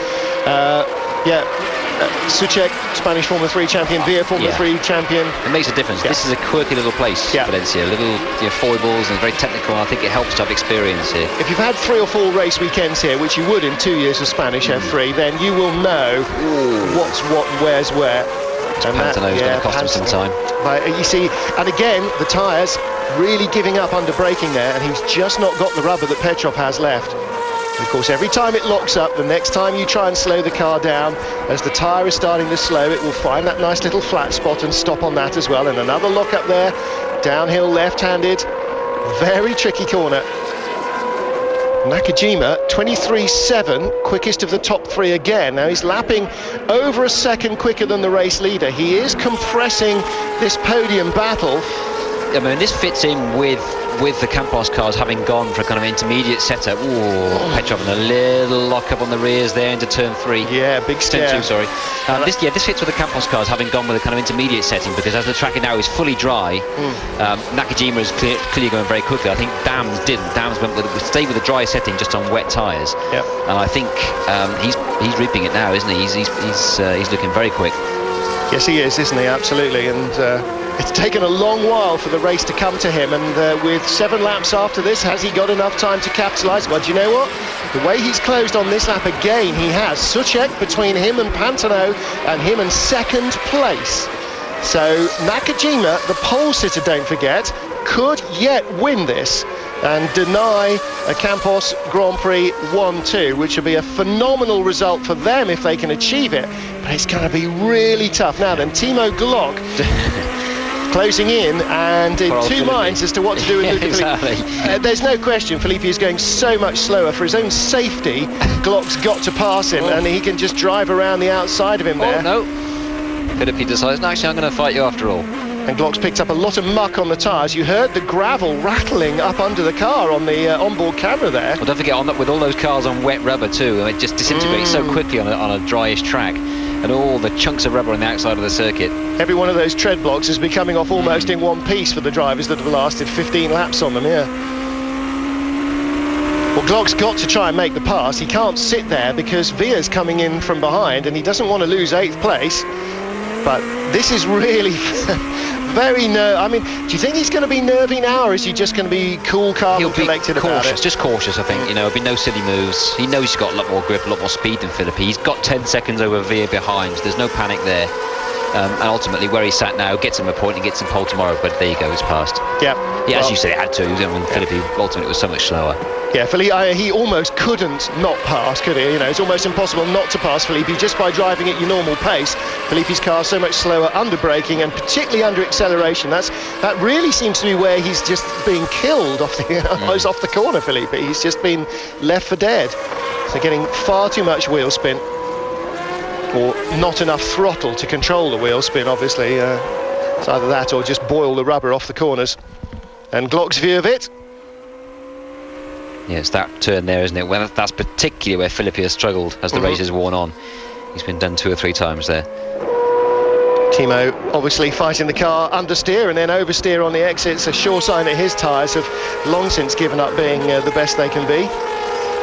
A: Suchek, Spanish Formula 3 champion, Villa Formula 3 champion.
B: It makes a difference. This is a quirky little place, Valencia, little foibles and very technical. I think it helps to have experience here.
A: If you've had 3 or 4 race weekends here, which you would in 2 years of Spanish F3, then you will know what's what, where's where.
B: And Pantano's going to cost him some time.
A: But you see, and again, the tyres really giving up under braking there, and he's just not got the rubber that Petrov has left. Of course, every time it locks up, the next time you try and slow the car down, as the tyre is starting to slow, it will find that nice little flat spot and stop on that as well. And another lock up there, downhill left-handed, very tricky corner. Nakajima, 23.7, quickest of the top three again. Now he's lapping over a second quicker than the race leader. He is compressing this podium battle.
B: I mean, this fits in with the Campos cars having gone for a kind of intermediate setup. Ooh, Petrov and a little lock up on the rears there into turn 3.
A: Yeah, big scare.
B: Turn 2, sorry. This fits with the Campos cars having gone with a kind of intermediate setting, because as the track now is fully dry, Nakajima is clearly going very quickly. I think Dams didn't. Dams stayed with the dry setting just on wet tyres.
A: Yep.
B: And I think he's reaping it now, isn't he? He's looking very quick.
A: Yes, he is, isn't he? Absolutely. And it's taken a long while for the race to come to him, and with 7 laps after this, has he got enough time to capitalise? Well, do you know what? The way he's closed on this lap again, he has. Suchek between him and Pantano, and him in second place. So Nakajima, the pole sitter, don't forget, could yet win this and deny a Campos Grand Prix 1-2, which would be a phenomenal result for them if they can achieve it. But it's going to be really tough. Now then, Timo Glock closing in and in two minds as to what to do with Luca
B: exactly.
A: Filippi. There's no question Filippi is going so much slower. For his own safety, Glock's got to pass him, and he can just drive around the outside of him there.
B: Oh no, Filippi decides, no, actually I'm going to fight you after all.
A: And Glock's picked up a lot of muck on the tyres. You heard the gravel rattling up under the car on the onboard camera there.
B: Well, don't forget, with all those cars on wet rubber too, it just disintegrates so quickly on a dryish track. And all the chunks of rubber on the outside of the circuit.
A: Every one of those tread blocks is be coming off almost in one piece for the drivers that have lasted 15 laps on them, yeah. Well, Glock's got to try and make the pass. He can't sit there because Villa's coming in from behind, and he doesn't want to lose 8th place. But this is really very I mean, do you think he's going to be nervy now, or is he just going to be cool, calm and collected about it?
B: Just cautious, I think. You know, there'll be no silly moves. He knows he's got a lot more grip, a lot more speed than Filippi. He's got 10 seconds over Villa behind. There's no panic there. And ultimately, where he's sat now, gets him a point and gets him pole tomorrow. But there you go, it's passed.
A: Yeah.
B: Yeah, as you said, it had to. When Filippi ultimately was so much slower.
A: Yeah, he almost couldn't not pass, could he? You know, it's almost impossible not to pass Filippi just by driving at your normal pace. Filippi's car so much slower under braking and particularly under acceleration. That really seems to be where he's just being killed off the off the corner. Filippi, he's just been left for dead. So getting far too much wheel spin, or not enough throttle to control the wheel spin. Obviously, it's either that or just boil the rubber off the corners. And Glock's view of it.
B: Yeah, it's that turn there, isn't it? Well, that's particularly where Filippi has struggled as the race has worn on. He's been done 2 or 3 times there.
A: Timo obviously fighting the car understeer and then oversteer on the exits, a sure sign that his tyres have long since given up being the best they can be.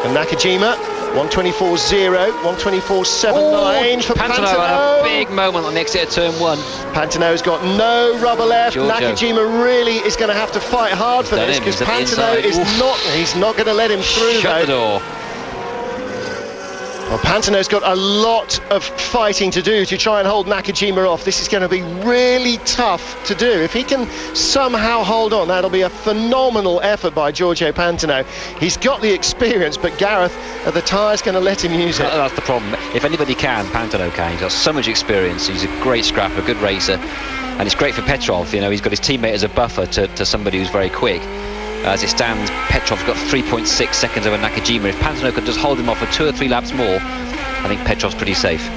A: And Nakajima, 124.0, 124.79 for Pantano.
B: Had a big moment on the exit of turn 1.
A: Pantano's got no rubber left.
B: Giorgio.
A: Nakajima really is going to have to fight hard for this, because Pantano is he's not going to let him through.
B: Shut the door.
A: Well, Pantano's got a lot of fighting to do to try and hold Nakajima off. This is going to be really tough to do. If he can somehow hold on, that'll be a phenomenal effort by Giorgio Pantano. He's got the experience, but Gareth, are the tyres going to let him use it?
B: That's the problem. If anybody can, Pantano can. He's got so much experience. He's a great scrapper, a good racer. And it's great for Petrov. You know, he's got his teammate as a buffer to somebody who's very quick. As it stands, Petrov's got 3.6 seconds over Nakajima. If Pantano could just hold him off for 2 or 3 laps more, I think Petrov's pretty safe.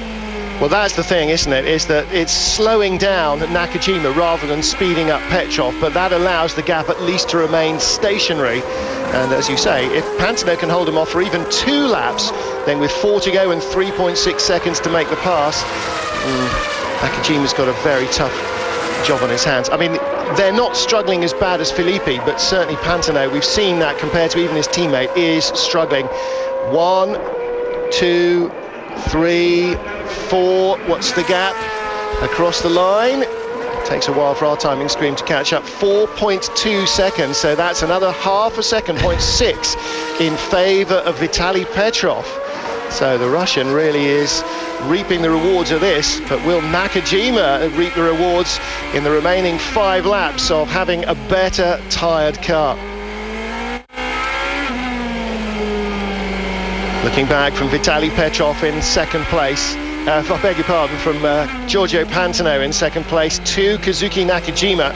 A: Well, that's the thing, isn't it? Is that it's slowing down Nakajima rather than speeding up Petrov, but that allows the gap at least to remain stationary. And as you say, if Pantano can hold him off for even 2 laps, then with 4 to go and 3.6 seconds to make the pass, Nakajima's got a very tough job on his hands. I mean, they're not struggling as bad as Filippi, but certainly Pantano, we've seen that compared to even his teammate, is struggling. 1, 2, 3, 4, what's the gap across the line? It takes a while for our timing screen to catch up. 4.2 seconds, so that's another half a second, 0.6 in favour of Vitaly Petrov. So the Russian really is reaping the rewards of this, but will Nakajima reap the rewards in the remaining 5 laps of having a better tyred car? Looking back from Vitaly Petrov in second place. I beg your pardon, from Giorgio Pantano in second place to Kazuki Nakajima.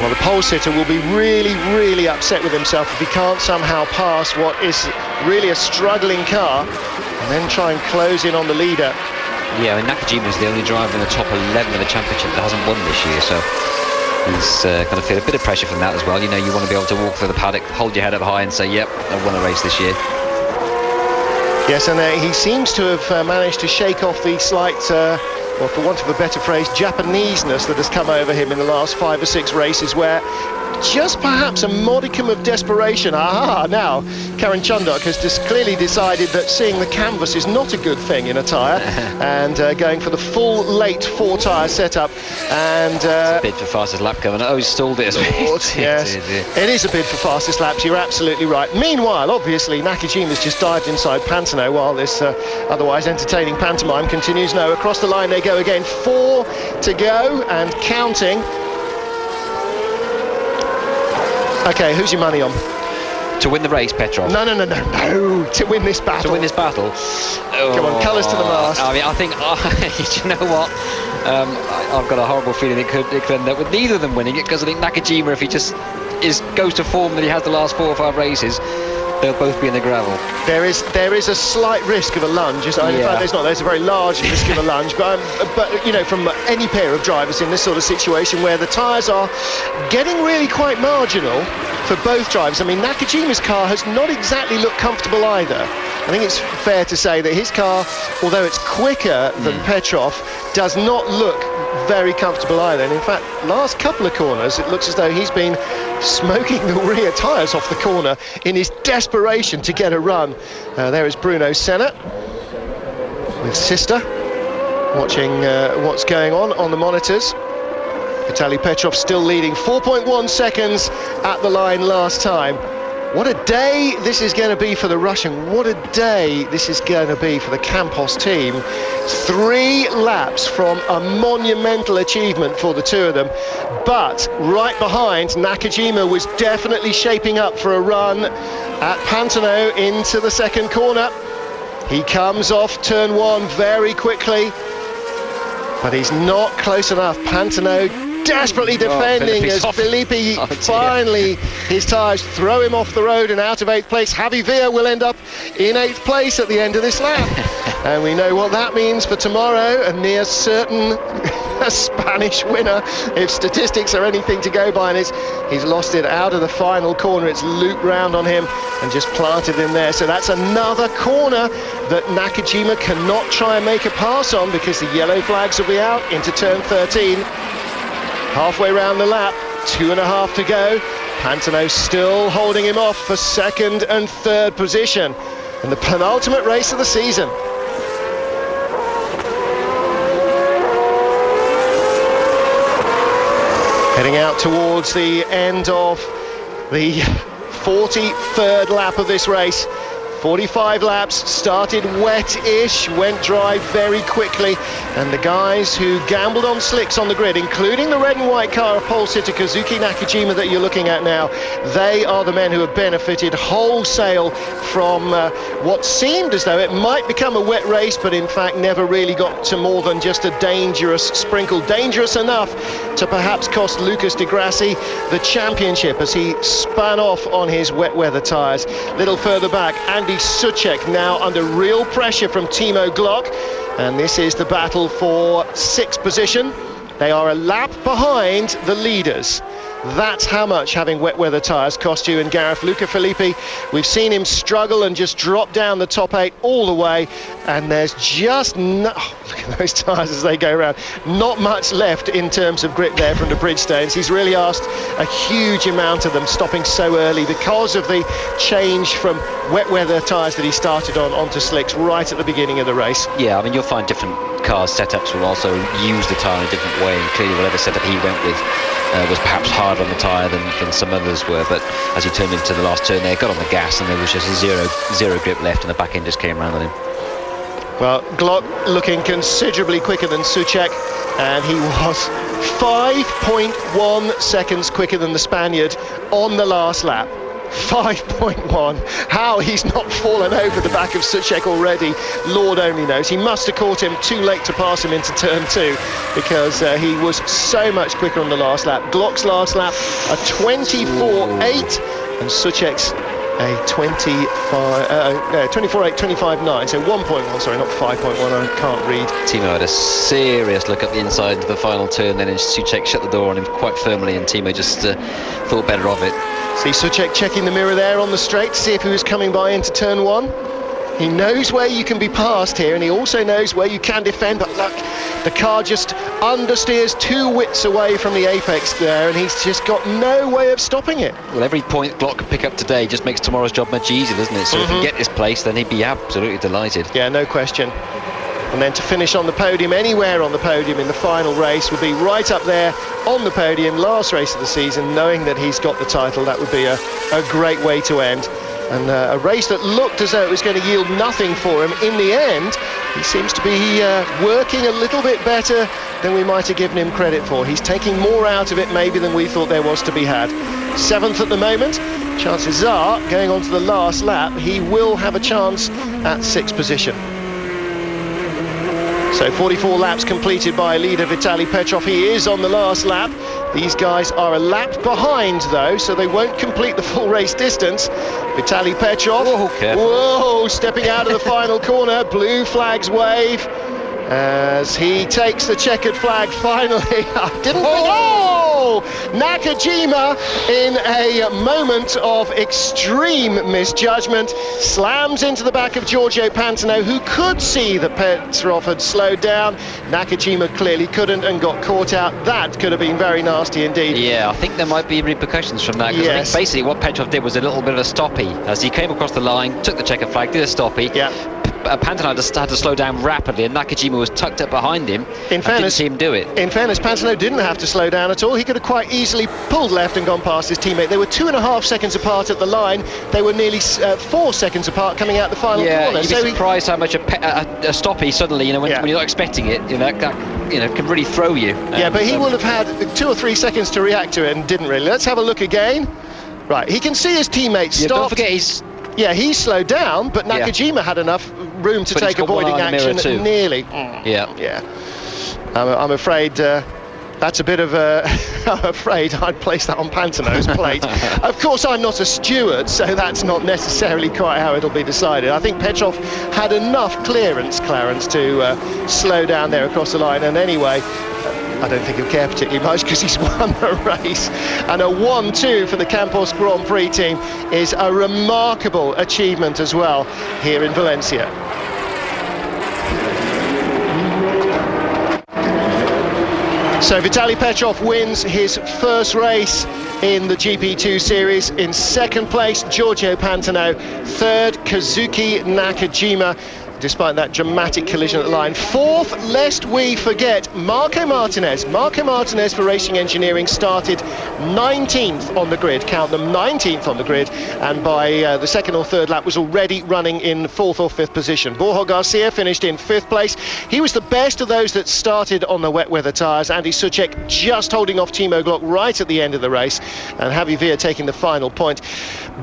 A: Well, the pole sitter will be really, really upset with himself if he can't somehow pass what is really a struggling car and then try and close in on the leader.
B: Yeah, I mean, Nakajima is the only driver in the top 11 of the championship that hasn't won this year, so he's going to feel a bit of pressure from that as well. You know, you want to be able to walk through the paddock, hold your head up high and say, yep, I've won a race this year.
A: Yes, and he seems to have managed to shake off the slight, well, for want of a better phrase, Japaneseness that has come over him in the last 5 or 6 races, where just perhaps a modicum of desperation. Now Karen Chundok has just clearly decided that seeing the canvas is not a good thing in a tyre, and going for the full late 4-tyre setup. And
B: it's a bid for fastest lap coming. Oh, he's stalled it.
A: Yes, it is a bid for fastest laps. You're absolutely right. Meanwhile, obviously, Nakajima's just dived inside Pantano while this otherwise entertaining pantomime continues. No, across the line they go again. 4 to go and counting. Okay, who's your money on?
B: To win the race, Petrov?
A: No, to win this battle.
B: To win this battle?
A: Come on, colours to the mast.
B: I mean, I think, you know what? I've got a horrible feeling it could end up with neither of them winning it, because I think Nakajima, if he just goes to form that he has the last 4 or 5 races, they'll both be in the gravel. There is a slight risk of a lunge. In fact, there's a very large risk of a lunge, but you know, from any pair of drivers in this sort of situation where the tyres are getting really quite marginal for both drivers. I mean, Nakajima's car has not exactly looked comfortable either. I think it's fair to say that his car, although it's quicker than Petrov, does not look very comfortable either. And in fact, last couple of corners, it looks as though he's been smoking the rear tyres off the corner in his desperation to get a run. There is Bruno Senna with sister watching what's going on the monitors. Vitaly Petrov still leading 4.1 seconds at the line last time. What a day this is going to be for the Russian. What a day this is going to be for the Campos team. 3 laps from a monumental achievement for the two of them. But right behind, Nakajima was definitely shaping up for a run at Pantano into the second corner. He comes off turn 1 very quickly, but he's not close enough. Pantano desperately defending as Felipe finally, his tyres throw him off the road and out of 8th place. Javi Villa will end up in 8th place at the end of this lap. And we know what that means for tomorrow, a near certain Spanish winner, if statistics are anything to go by, and he's lost it out of the final corner. It's looped round on him and just planted him there. So that's another corner that Nakajima cannot try and make a pass on, because the yellow flags will be out into turn 13. Halfway round the lap, 2.5 to go. Pantano still holding him off for 2nd and 3rd position in the penultimate race of the season. Heading out towards the end of the 43rd lap of this race. 45 laps, started wet-ish, went dry very quickly, and the guys who gambled on slicks on the grid, including the red and white car of pole sitter Kazuki Nakajima that you're looking at now, they are the men who have benefited wholesale from what seemed as though it might become a wet race, but in fact never really got to more than just a dangerous sprinkle. Dangerous enough to perhaps cost Lucas Di Grassi the championship as he spun off on his wet weather tyres. Little further back, Andy Suchek now under real pressure from Timo Glock, and this is the battle for 6th position. They are a lap behind the leaders. That's how much having wet weather tyres cost you. And Gareth, Luca Filippi, we've seen him struggle and just drop down the top 8 all the way, and there's just look at those tyres as they go around. Not much left in terms of grip there from the Bridgestones. He's really asked a huge amount of them, stopping so early because of the change from wet weather tyres that he started on onto slicks right at the beginning of the race. Yeah, I mean, you'll find different cars' setups will also use the tyre in a different way, and clearly whatever setup he went with was perhaps harder on the tyre than some others were, but as he turned into the last turn there, got on the gas, and there was just a zero grip left, and the back end just came round on him.
A: Well, Glock looking considerably quicker than Suchek, and he was 5.1 seconds quicker than the Spaniard on the last lap. 5.1. How he's not fallen over the back of Suchek already, Lord only knows. He must have caught him too late to pass him into turn 2, because he was so much quicker on the last lap. Glock's last lap a 24.8 and Suchek's a 24.8, 25.9, so 1.1, sorry, not 5.1, I can't read.
B: Timo had a serious look up the inside into the final turn, then Suchek shut the door on him quite firmly, and Timo just thought better of it.
A: See Suchek checking the mirror there on the straight to see if he was coming by into turn 1. He knows where you can be passed here, and he also knows where you can defend, but look, the car just understeers 2 widths away from the apex there, and he's just got no way of stopping it.
B: Well, every point Glock can pick up today just makes tomorrow's job much easier, doesn't it? So if he get this place, then he'd be absolutely delighted.
A: Yeah, no question. And then to finish on the podium, anywhere on the podium in the final race, would be right up there on the podium, last race of the season, knowing that he's got the title. That would be a great way to end. And a race that looked as though it was going to yield nothing for him, in the end, he seems to be working a little bit better than we might have given him credit for. He's taking more out of it maybe than we thought there was to be had. 7th at the moment. Chances are, going on to the last lap, he will have a chance at 6th position. So 44 laps completed by leader Vitaly Petrov. He is on the last lap. These guys are a lap behind though, so they won't complete the full race distance. Vitaly Petrov, whoa, stepping out of the final corner. Blue flags wave as he takes the checkered flag finally. I didn't think... Nakajima, in a moment of extreme misjudgment, slams into the back of Giorgio Pantano, who could see that Petrov had slowed down. Nakajima clearly couldn't and got caught out. That could have been very nasty indeed.
B: Yeah, I think there might be repercussions from that, because I think basically what Petrov did was a little bit of a stoppie. As he came across the line, took the checkered flag, did a stoppie. Yeah. Pantano just had to slow down rapidly, and Nakajima was tucked up behind him. In fairness, didn't see him do it.
A: In fairness, Pantano didn't have to slow down at all. He could have quite easily pulled left and gone past his teammate. They were 2.5 seconds apart at the line. They were nearly 4 seconds apart coming out the final corner.
B: You'd be surprised how much a stoppie suddenly, when you're not expecting it, that can really throw you.
A: Yeah, but he will have had 2 or 3 seconds to react to it and didn't really. Let's have a look again. Right, he can see his teammate stop.
B: Don't forget he's...
A: Yeah, he slowed down, but Nakajima had enough room to take avoiding action nearly. Yeah. I'm afraid that's a bit of a... I'm afraid I'd place that on Pantano's plate. Of course, I'm not a steward, so that's not necessarily quite how it'll be decided. I think Petrov had enough clearance, Clarence, to slow down there across the line, and anyway... I don't think he'll care particularly much because he's won the race. And a 1-2 for the Campos Grand Prix team is a remarkable achievement as well here in Valencia. So Vitaly Petrov wins his first race in the GP2 series. In 2nd place, Giorgio Pantano. 3rd, Kazuki Nakajima. Despite that dramatic collision at the line. 4th, lest we forget, Marco Martinez. Marco Martinez for Racing Engineering started 19th on the grid, count them, 19th on the grid, and by the 2nd or 3rd lap was already running in 4th or 5th position. Borja Garcia finished in 5th place. He was the best of those that started on the wet weather tyres. Andy Suchek just holding off Timo Glock right at the end of the race, and Javi Villa taking the final point.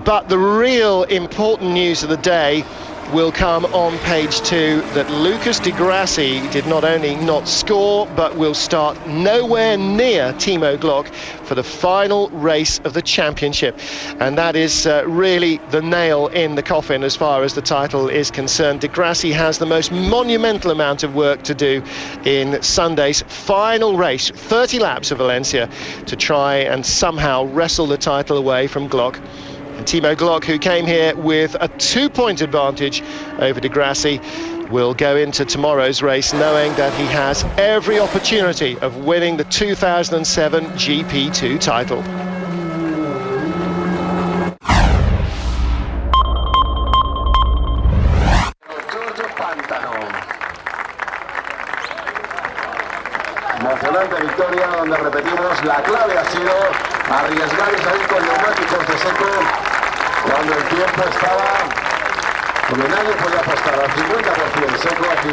A: But the real important news of the day will come on page 2, that Lucas Di Grassi did not only not score, but will start nowhere near Timo Glock for the final race of the championship. And that is really the nail in the coffin as far as the title is concerned. Di Grassi has the most monumental amount of work to do in Sunday's final race, 30 laps of Valencia, to try and somehow wrestle the title away from Glock. And Timo Glock, who came here with a 2-point advantage over Di Grassi, will go into tomorrow's race knowing that he has every opportunity of winning the 2007 GP2 title.
D: Emocionante victoria donde repetimos, la clave ha sido arriesgar y salir con neumáticos de seco cuando el tiempo estaba donde nadie podía apostar al 50% seco, al 50%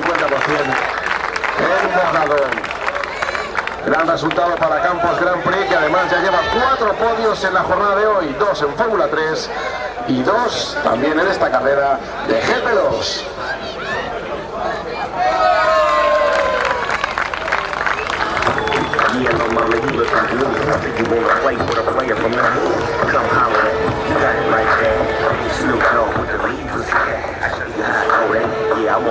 D: en mojado. Gran resultado para Campos Grand Prix, que además ya lleva 4 podios en la jornada de hoy, 2 en Fórmula 3 y 2 también en esta carrera de GP2.
E: Y en los marleguitos campeones hace que